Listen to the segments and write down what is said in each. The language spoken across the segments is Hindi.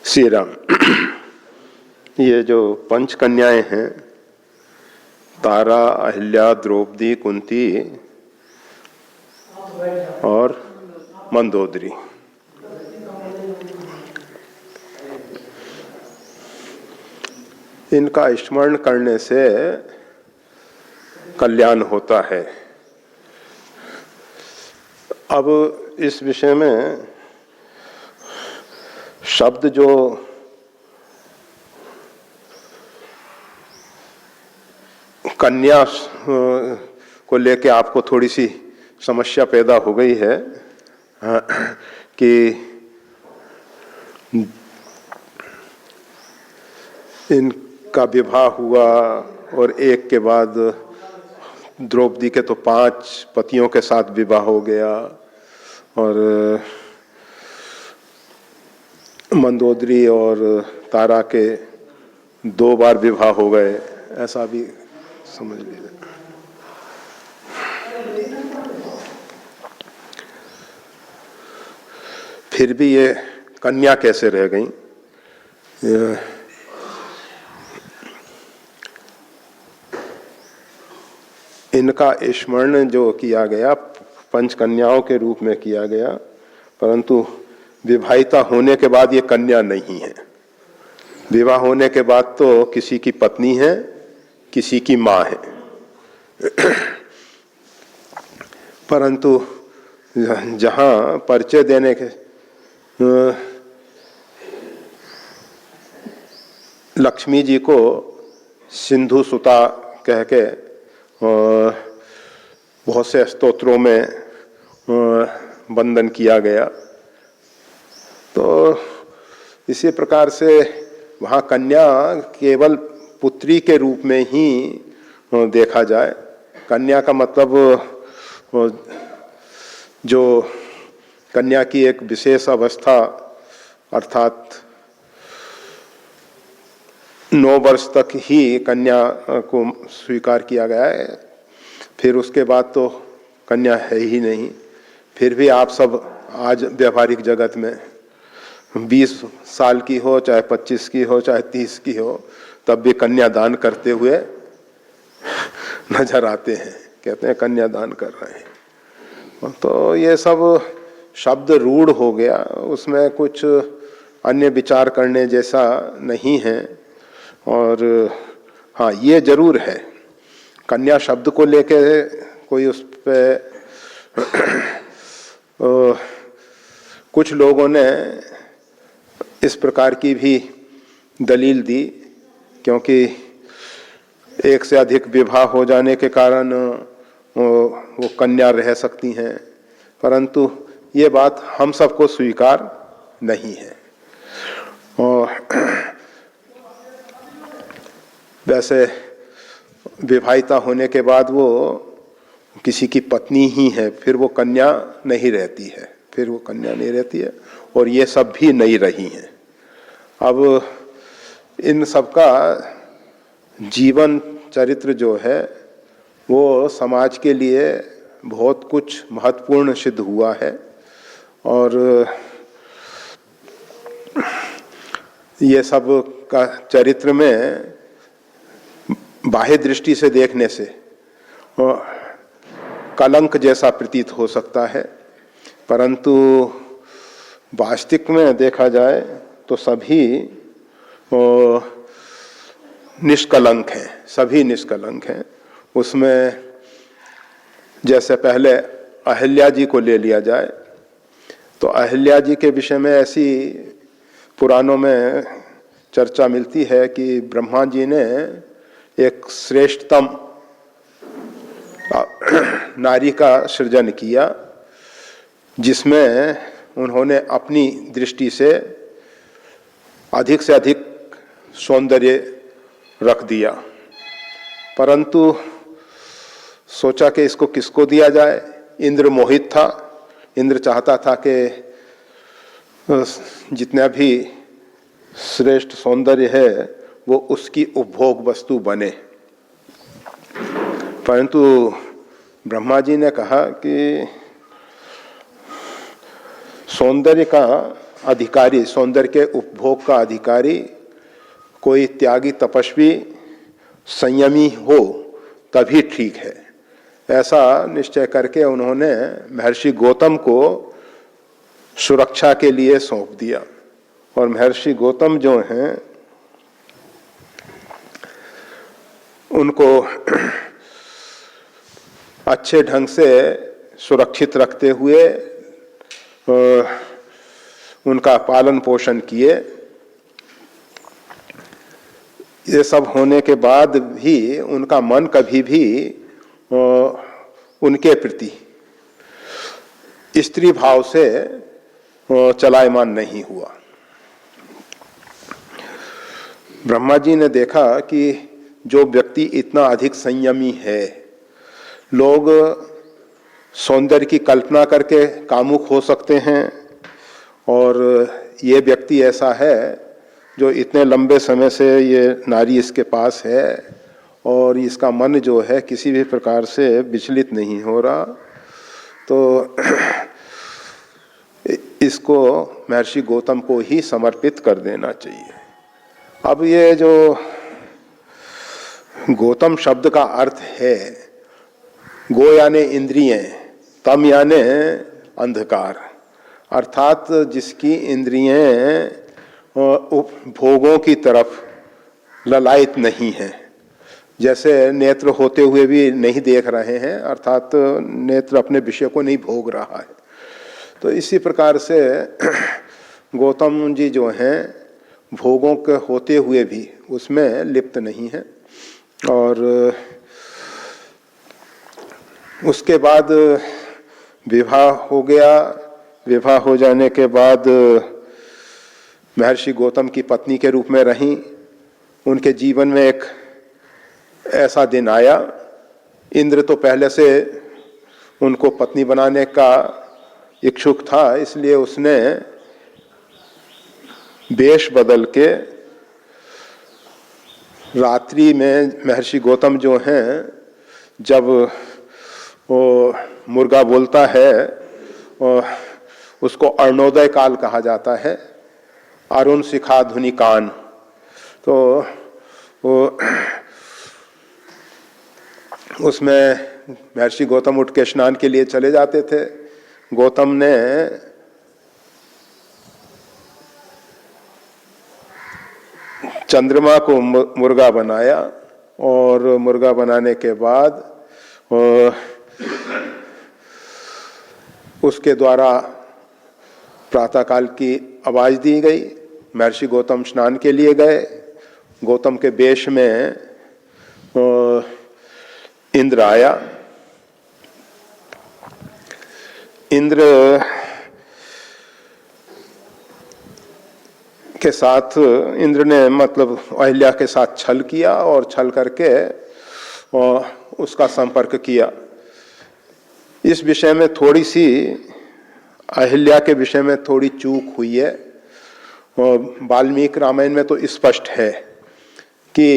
श्री राम। ये जो पंच कन्याएं हैं, तारा, अहिल्या, द्रौपदी, कुंती और मंदोदरी, इनका स्मरण करने से कल्याण होता है। अब इस विषय में शब्द जो कन्या को लेके आपको थोड़ी सी समस्या पैदा हो गई है कि इनका विवाह हुआ और एक के बाद द्रौपदी के तो 5 पतियों के साथ विवाह हो गया और मंदोदरी और तारा के 2 बार विवाह हो गए, ऐसा भी समझ लीजिए। फिर भी ये कन्या कैसे रह गई? इनका स्मरण जो किया गया पंच कन्याओं के रूप में किया गया, परंतु विवाहिता होने के बाद ये कन्या नहीं है। विवाह होने के बाद तो किसी की पत्नी है, किसी की माँ है, परंतु जहाँ परिचय देने के लक्ष्मी जी को सिंधु सुता कह के बहुत से स्तोत्रों में वंदन किया गया, तो इसी प्रकार से वहाँ कन्या केवल पुत्री के रूप में ही देखा जाए। कन्या का मतलब जो कन्या की एक विशेष अवस्था, अर्थात 9 वर्ष तक ही कन्या को स्वीकार किया गया है, फिर उसके बाद तो कन्या है ही नहीं। फिर भी आप सब आज व्यवहारिक जगत में 20 साल की हो, चाहे 25 की हो, चाहे 30 की हो, तब भी कन्यादान करते हुए नजर आते हैं, कहते हैं कन्यादान कर रहे हैं। तो ये सब शब्द रूढ़ हो गया, उसमें कुछ अन्य विचार करने जैसा नहीं है। और हाँ, ये जरूर है, कन्या शब्द को लेके कोई उस पे कुछ लोगों ने इस प्रकार की भी दलील दी, क्योंकि एक से अधिक विवाह हो जाने के कारण वो कन्या रह सकती हैं, परंतु ये बात हम सबको स्वीकार नहीं है। और वैसे विवाहिता होने के बाद वो किसी की पत्नी ही है, फिर वो कन्या नहीं रहती है, फिर वो कन्या नहीं रहती है, और ये सब भी नहीं रही हैं। अब इन सब का जीवन चरित्र जो है वो समाज के लिए बहुत कुछ महत्वपूर्ण सिद्ध हुआ है। और ये सब का चरित्र में बाह्य दृष्टि से देखने से कलंक जैसा प्रतीत हो सकता है, परंतु वास्तविक में देखा जाए तो सभी निष्कलंक हैं, सभी निष्कलंक हैं। उसमें जैसे पहले अहिल्या जी को ले लिया जाए तो अहिल्या जी के विषय में ऐसी पुराणों में चर्चा मिलती है कि ब्रह्मा जी ने एक श्रेष्ठतम नारी का सृजन किया, जिसमें उन्होंने अपनी दृष्टि से अधिक सौंदर्य रख दिया, परंतु सोचा कि इसको किसको दिया जाए। इंद्र मोहित था, इंद्र चाहता था कि जितना भी श्रेष्ठ सौंदर्य है वो उसकी उपभोग वस्तु बने, परंतु ब्रह्मा जी ने कहा कि सौंदर्य का अधिकारी, सौंदर्य के उपभोग का अधिकारी कोई त्यागी, तपस्वी, संयमी हो तभी ठीक है। ऐसा निश्चय करके उन्होंने महर्षि गौतम को सुरक्षा के लिए सौंप दिया। और महर्षि गौतम जो हैं उनको अच्छे ढंग से सुरक्षित रखते हुए उनका पालन पोषण किए। ये सब होने के बाद भी उनका मन कभी भी उनके प्रति स्त्री भाव से चलायमान नहीं हुआ। ब्रह्मा जी ने देखा कि जो व्यक्ति इतना अधिक संयमी है, लोग सौंदर्य की कल्पना करके कामुक हो सकते हैं, और ये व्यक्ति ऐसा है जो इतने लंबे समय से ये नारी इसके पास है और इसका मन जो है किसी भी प्रकार से विचलित नहीं हो रहा, तो इसको महर्षि गौतम को ही समर्पित कर देना चाहिए। अब ये जो गौतम शब्द का अर्थ है, गो यानी इंद्रियें, तम यानी अंधकार, अर्थात जिसकी इंद्रियें भोगों की तरफ ललायित नहीं है, जैसे नेत्र होते हुए भी नहीं देख रहे हैं, अर्थात नेत्र अपने विषय को नहीं भोग रहा है। तो इसी प्रकार से गौतम जी जो हैं भोगों के होते हुए भी उसमें लिप्त नहीं है। और उसके बाद विवाह हो गया। विवाह हो जाने के बाद महर्षि गौतम की पत्नी के रूप में रहीं। उनके जीवन में एक ऐसा दिन आया, इंद्र तो पहले से उनको पत्नी बनाने का इच्छुक था, इसलिए उसने वेश बदल के रात्रि में महर्षि गौतम जो हैं, जब वो मुर्गा बोलता है उसको अरुणोदय काल कहा जाता है, अरुण शिखा धुनि कान, तो वो उसमें महर्षि गौतम उठ के स्नान के लिए चले जाते थे। गौतम ने चंद्रमा को मुर्गा बनाया और मुर्गा बनाने के बाद उसके द्वारा प्रातःकाल की आवाज दी गई। महर्षि गौतम स्नान के लिए गए। गौतम के वेश में इंद्र आया। इंद्र के साथ इंद्र ने मतलब अहिल्या के साथ छल किया और छल करके उसका संपर्क किया। इस विषय में थोड़ी सी अहिल्या के विषय में थोड़ी चूक हुई है। वाल्मीकि रामायण में तो स्पष्ट है कि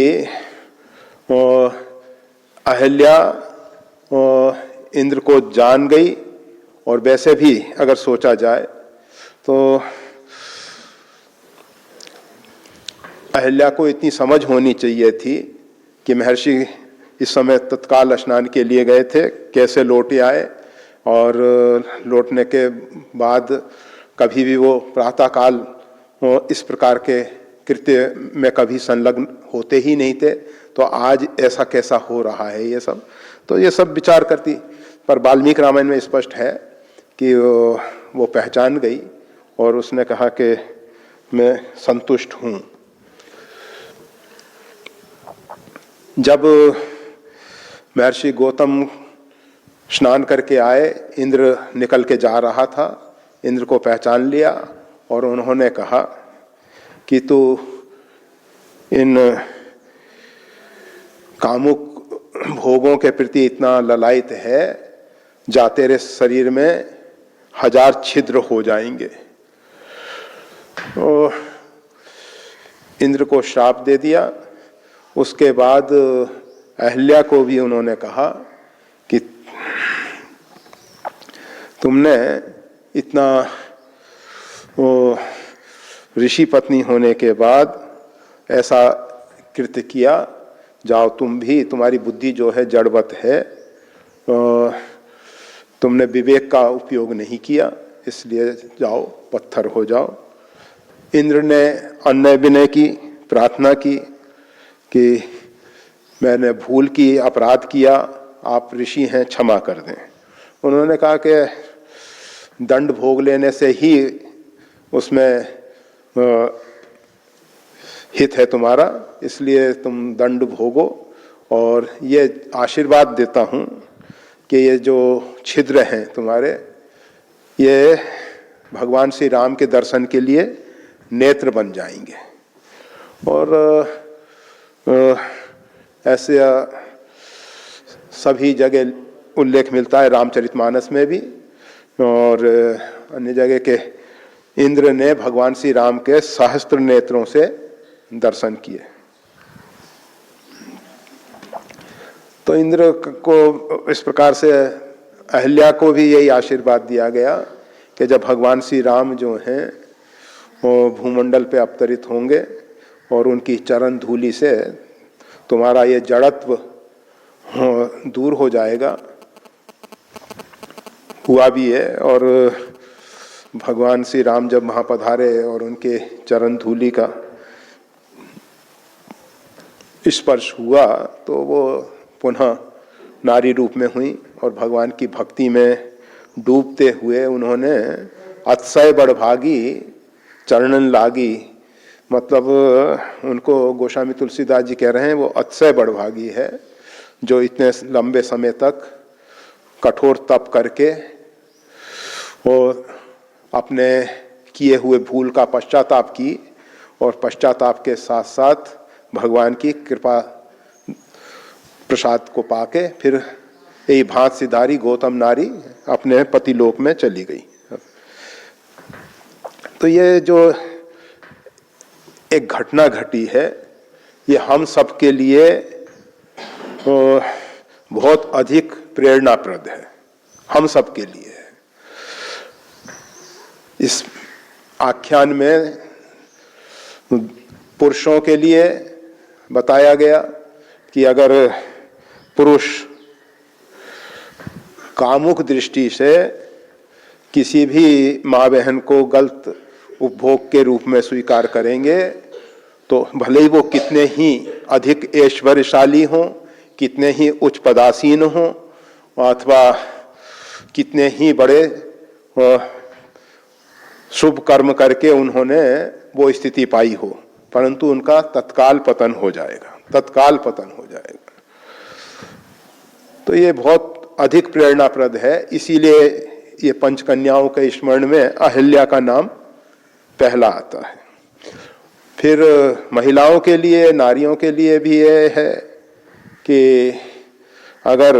अहिल्या इंद्र को जान गई, और वैसे भी अगर सोचा जाए तो अहिल्या को इतनी समझ होनी चाहिए थी कि महर्षि इस समय तत्काल स्नान के लिए गए थे, कैसे लौटे आए, और लौटने के बाद कभी भी वो प्रातःकाल इस प्रकार के कृत्य में कभी संलग्न होते ही नहीं थे, तो आज ऐसा कैसा हो रहा है, ये सब तो ये सब विचार करती। पर वाल्मीकि रामायण में स्पष्ट है कि वो पहचान गई और उसने कहा कि मैं संतुष्ट हूँ। जब महर्षि गौतम स्नान करके आए, इंद्र निकल के जा रहा था, इंद्र को पहचान लिया और उन्होंने कहा कि तू इन कामुक भोगों के प्रति इतना ललायित है, जा तेरे शरीर में 1000 छिद्र हो जाएंगे। तो इंद्र को श्राप दे दिया। उसके बाद अहिल्या को भी उन्होंने कहा कि तुमने इतना ऋषि पत्नी होने के बाद ऐसा कृत्य किया, जाओ तुम भी, तुम्हारी बुद्धि जो है जड़वत है, तुमने विवेक का उपयोग नहीं किया, इसलिए जाओ पत्थर हो जाओ। इंद्र ने अन्य विनय की प्रार्थना की कि मैंने भूल की, अपराध किया, आप ऋषि हैं, क्षमा कर दें। उन्होंने कहा कि दंड भोग लेने से ही उसमें हित है तुम्हारा, इसलिए तुम दंड भोगो, और ये आशीर्वाद देता हूँ कि ये जो छिद्र हैं तुम्हारे, ये भगवान श्री राम के दर्शन के लिए नेत्र बन जाएंगे। और ऐसे सभी जगह उल्लेख मिलता है, रामचरितमानस में भी और अन्य जगह के इंद्र ने भगवान श्री राम के सहस्त्र नेत्रों से दर्शन किए। तो इंद्र को इस प्रकार से अहिल्या को भी यही आशीर्वाद दिया गया कि जब भगवान श्री राम जो हैं वो भूमंडल पे अवतरित होंगे और उनकी चरण धूलि से तुम्हारा ये जड़त्व दूर हो जाएगा। हुआ भी है, और भगवान श्री राम जब वहाँ पधारे और उनके चरण धूलि का स्पर्श हुआ तो वो पुनः नारी रूप में हुई और भगवान की भक्ति में डूबते हुए उन्होंने अतिशय बड़भागी चरणन लागी, मतलब उनको गोस्वामी तुलसीदास जी कह रहे हैं वो अतिशय बड़भागी है जो इतने लंबे समय तक कठोर तप करके वो अपने किए हुए भूल का पश्चाताप की, और पश्चाताप के साथ साथ भगवान की कृपा प्रसाद को पाके फिर यही भांत सिधारी गौतम नारी अपने पति लोक में चली गई। तो ये जो एक घटना घटी है, ये हम सबके लिए बहुत अधिक प्रेरणाप्रद है, हम सबके लिए। इस आख्यान में पुरुषों के लिए बताया गया कि अगर पुरुष कामुक दृष्टि से किसी भी माँ बहन को गलत उपभोग के रूप में स्वीकार करेंगे तो भले ही वो कितने ही अधिक ऐश्वर्यशाली हों, कितने ही उच्च पदासीन हों, अथवा कितने ही बड़े शुभ कर्म करके उन्होंने वो स्थिति पाई हो, परंतु उनका तत्काल पतन हो जाएगा, तत्काल पतन हो जाएगा। तो ये बहुत अधिक प्रेरणाप्रद है, इसीलिए ये पंचकन्याओं के स्मरण में अहिल्या का नाम पहला आता है। फिर महिलाओं के लिए, नारियों के लिए भी ये है कि अगर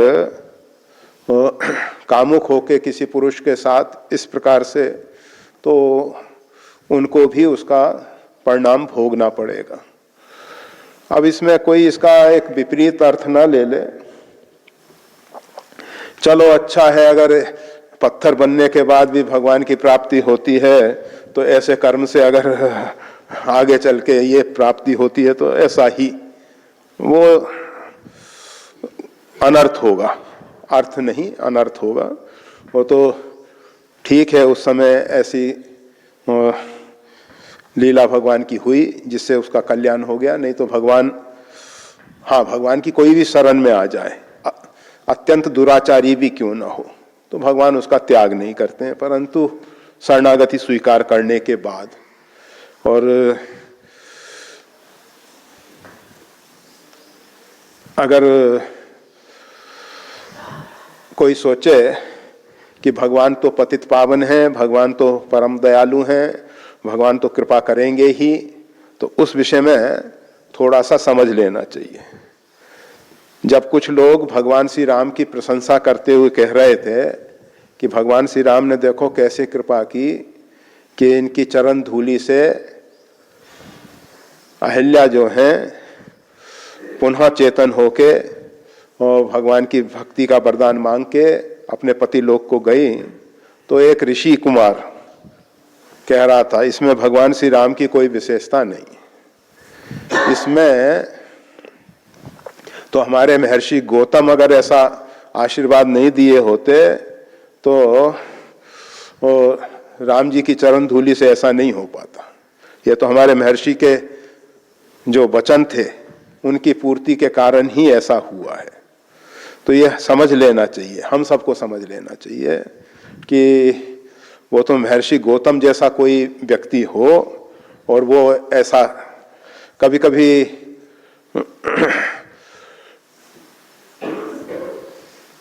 कामुक होके किसी पुरुष के साथ इस प्रकार से, तो उनको भी उसका परिणाम भोगना पड़ेगा। अब इसमें कोई इसका एक विपरीत अर्थ ना ले ले। चलो अच्छा है, अगर पत्थर बनने के बाद भी भगवान की प्राप्ति होती है तो ऐसे कर्म से अगर आगे चल के ये प्राप्ति होती है तो ऐसा ही वो अनर्थ होगा, अर्थ नहीं अनर्थ होगा। वो तो ठीक है, उस समय ऐसी लीला भगवान की हुई जिससे उसका कल्याण हो गया। नहीं तो भगवान, हाँ, भगवान की कोई भी शरण में आ जाए, अत्यंत दुराचारी भी क्यों ना हो, तो भगवान उसका त्याग नहीं करते हैं, परंतु शरणागति स्वीकार करने के बाद। और अगर कोई सोचे कि भगवान तो पतित पावन हैं, भगवान तो परम दयालु हैं, भगवान तो कृपा करेंगे ही, तो उस विषय में थोड़ा सा समझ लेना चाहिए। जब कुछ लोग भगवान श्री राम की प्रशंसा करते हुए कह रहे थे कि भगवान श्री राम ने देखो कैसे कृपा की कि इनकी चरण धूलि से अहिल्या जो हैं पुनः चेतन होके और भगवान की भक्ति का वरदान मांग के अपने पति लोक को गई, तो एक ऋषि कुमार कह रहा था इसमें भगवान श्री राम की कोई विशेषता नहीं। इसमें तो हमारे महर्षि गौतम अगर ऐसा आशीर्वाद नहीं दिए होते तो राम जी की चरण धूलि से ऐसा नहीं हो पाता। ये तो हमारे महर्षि के जो वचन थे उनकी पूर्ति के कारण ही ऐसा हुआ है। तो ये समझ लेना चाहिए, हम सबको समझ लेना चाहिए कि वो तो महर्षि गौतम जैसा कोई व्यक्ति हो और वो ऐसा कभी कभी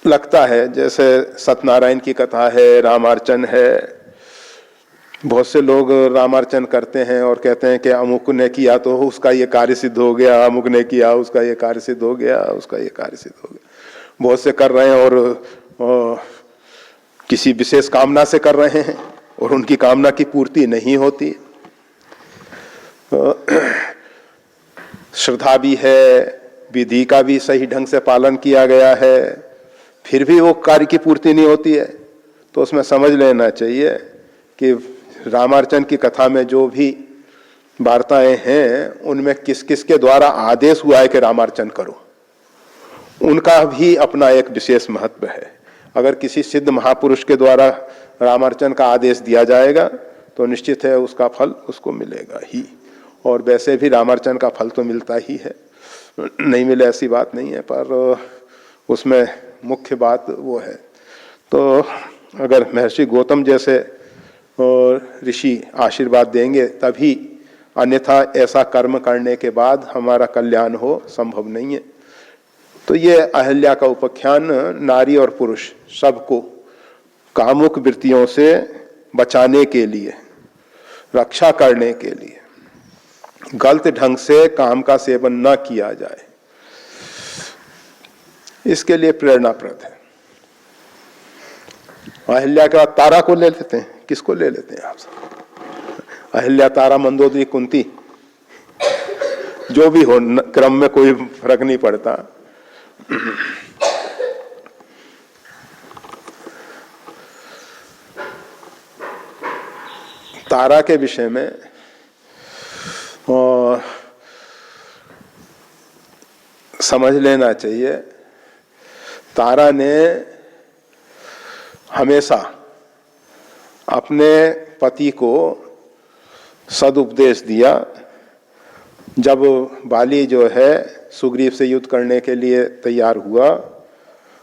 लगता है, जैसे सत्यनारायण की कथा है, रामार्चन है, बहुत से लोग रामार्चन करते हैं और कहते हैं कि अमुक ने किया तो उसका ये कार्य सिद्ध हो गया, अमुक ने किया उसका ये कार्य सिद्ध हो गया, उसका ये कार्य सिद्ध हो गया। बहुत से कर रहे हैं और किसी विशेष कामना से कर रहे हैं और उनकी कामना की पूर्ति नहीं होती। श्रद्धा भी है, विधि का भी सही ढंग से पालन किया गया है, फिर भी वो कार्य की पूर्ति नहीं होती है, तो उसमें समझ लेना चाहिए कि रामार्चन की कथा में जो भी वार्ताएं हैं उनमें किस किस के द्वारा आदेश हुआ है कि रामार्चन करो, उनका भी अपना एक विशेष महत्व है। अगर किसी सिद्ध महापुरुष के द्वारा रामार्चन का आदेश दिया जाएगा तो निश्चित है उसका फल उसको मिलेगा ही, और वैसे भी रामार्चन का फल तो मिलता ही है, नहीं मिले ऐसी बात नहीं है, पर उसमें मुख्य बात वो है। तो अगर महर्षि गौतम जैसे ऋषि आशीर्वाद देंगे तभी, अन्यथा ऐसा कर्म करने के बाद हमारा कल्याण हो संभव नहीं है। तो ये अहिल्या का उपाख्यान नारी और पुरुष सबको कामुक वृत्तियों से बचाने के लिए, रक्षा करने के लिए, गलत ढंग से काम का सेवन न किया जाए, इसके लिए प्रेरणाप्रद है। अहिल्या के बाद तारा को ले लेते हैं, किसको ले लेते हैं आप सब? अहिल्या, तारा, मंदोदरी, कुंती, जो भी हो, क्रम में कोई फर्क नहीं पड़ता। तारा के विषय में समझ लेना चाहिए, तारा ने हमेशा अपने पति को सदुपदेश दिया। जब बाली जो है सुग्रीव से युद्ध करने के लिए तैयार हुआ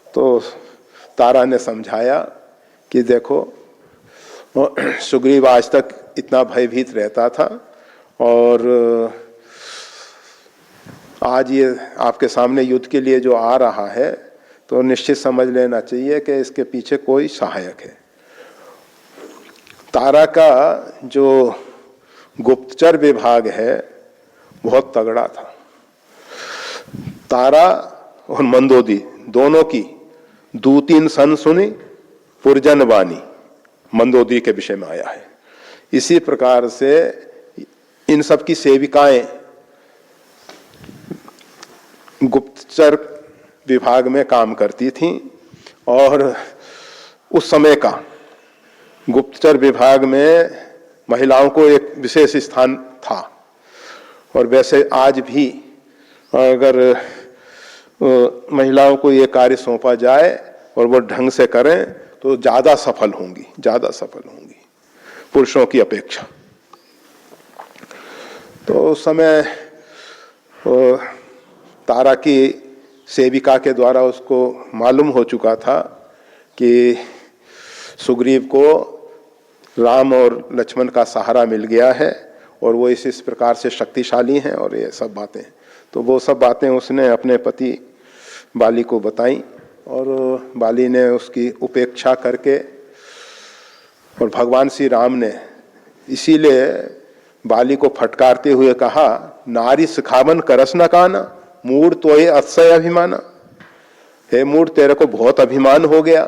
तो तारा ने समझाया कि देखो, सुग्रीव आज तक इतना भयभीत रहता था और आज ये आपके सामने युद्ध के लिए जो आ रहा है तो निश्चित समझ लेना चाहिए कि इसके पीछे कोई सहायक है। तारा का जो गुप्तचर विभाग है बहुत तगड़ा था। तारा और मंदोदी दोनों की दूतीन सन सुनी पुरजन वाणी मंदोदी के विषय में आया है। इसी प्रकार से इन सब की सेविकाएं गुप्तचर विभाग में काम करती थीं और उस समय का गुप्तचर विभाग में महिलाओं को एक विशेष स्थान था। और वैसे आज भी अगर महिलाओं को ये कार्य सौंपा जाए और वो ढंग से करें तो ज़्यादा सफल होंगी पुरुषों की अपेक्षा। तो उस समय तारा की सेविका के द्वारा उसको मालूम हो चुका था कि सुग्रीव को राम और लक्ष्मण का सहारा मिल गया है और वो इस प्रकार से शक्तिशाली हैं और ये सब बातें। तो वो सब बातें उसने अपने पति बाली को बताई और बाली ने उसकी उपेक्षा करके, और भगवान श्री राम ने इसीलिए बाली को फटकारते हुए कहा, नारी सिखावन करस न काना मूढ़ तो ये अतिशय अभिमाना। हे मूढ़, तेरे को बहुत अभिमान हो गया,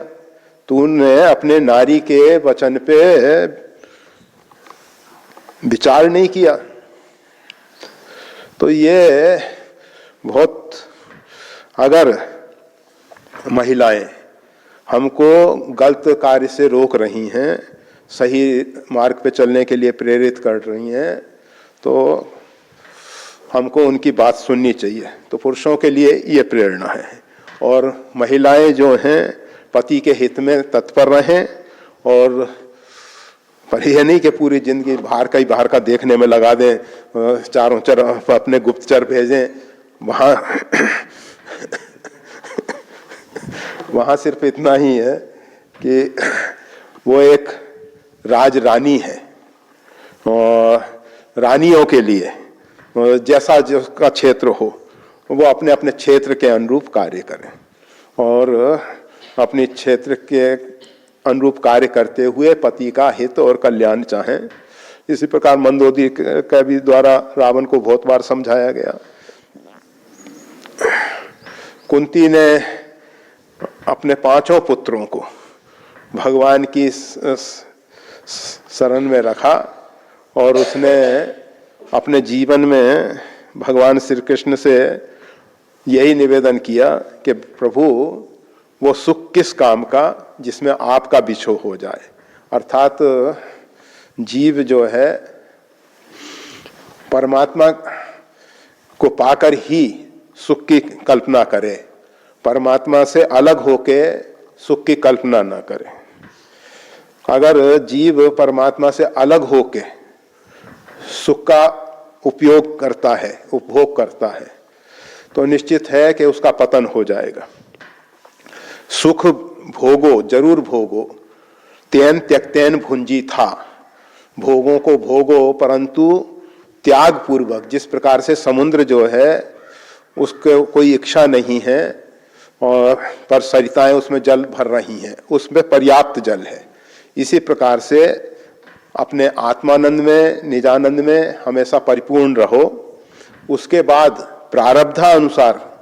तूने अपने नारी के वचन पे विचार नहीं किया। तो ये बहुत, अगर महिलाएं हमको गलत कार्य से रोक रही हैं, सही मार्ग पे चलने के लिए प्रेरित कर रही हैं, तो हमको उनकी बात सुननी चाहिए। तो पुरुषों के लिए ये प्रेरणा है। और महिलाएं जो हैं पति के हित में तत्पर रहें, और पर यह नहीं कि पूरी जिंदगी बाहर का देखने में लगा दें, चारों तरफ अपने गुप्तचर भेजें, वहाँ सिर्फ इतना ही है कि वो एक राज रानी है और रानियों के लिए जैसा जिसका क्षेत्र हो वो अपने अपने क्षेत्र के अनुरूप कार्य करें और अपने क्षेत्र के अनुरूप कार्य करते हुए पति का हित और कल्याण चाहें। इसी प्रकार मंदोदरी के भी द्वारा रावण को बहुत बार समझाया गया। कुंती ने अपने 5 पुत्रों को भगवान की शरण में रखा और उसने अपने जीवन में भगवान श्री कृष्ण से यही निवेदन किया कि प्रभु वो सुख किस काम का जिसमें आपका बिछो हो जाए। अर्थात जीव जो है परमात्मा को पाकर ही सुख की कल्पना करे, परमात्मा से अलग होके सुख की कल्पना ना करे। अगर जीव परमात्मा से अलग होके सुख का उपयोग करता है, उपभोग करता है, तो निश्चित है कि उसका पतन हो जाएगा। सुख भोगो, जरूर भोगो, तेन त्यक्तेन भुंजी था, भोगों को भोगो परंतु त्याग पूर्वक। जिस प्रकार से समुद्र जो है उसके कोई इच्छा नहीं है और पर सरिताएं उसमें जल भर रही हैं, उसमें पर्याप्त जल है। इसी प्रकार से अपने आत्मानंद में, निजानंद में हमेशा परिपूर्ण रहो। उसके बाद प्रारब्धा अनुसार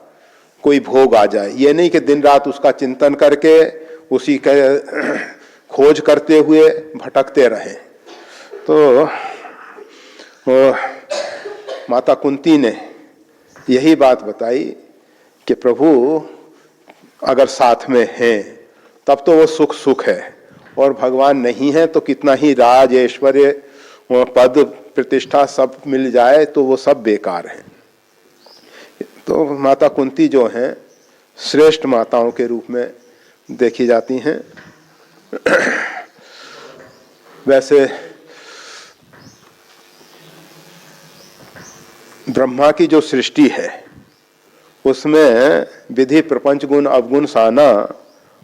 कोई भोग आ जाए, ये नहीं कि दिन रात उसका चिंतन करके उसी के खोज करते हुए भटकते रहें। तो माता कुंती ने यही बात बताई कि प्रभु अगर साथ में हैं तब तो वो सुख सुख है, और भगवान नहीं है तो कितना ही राज ऐश्वर्य पद प्रतिष्ठा सब मिल जाए तो वो सब बेकार है। तो माता कुंती जो हैं श्रेष्ठ माताओं के रूप में देखी जाती हैं। वैसे ब्रह्मा की जो सृष्टि है उसमें विधि प्रपंच गुण अवगुण साना,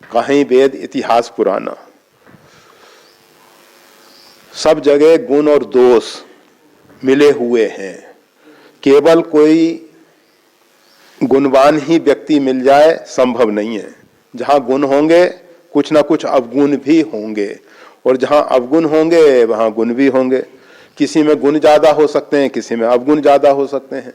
कहीं वेद इतिहास पुराना। सब जगह गुण और दोष मिले हुए हैं। केवल कोई गुणवान ही व्यक्ति मिल जाए संभव नहीं है। जहां गुण होंगे कुछ ना कुछ अवगुण भी होंगे, और जहां अवगुण होंगे वहां गुण भी होंगे। किसी में गुण ज्यादा हो सकते हैं, किसी में अवगुण ज्यादा हो सकते हैं।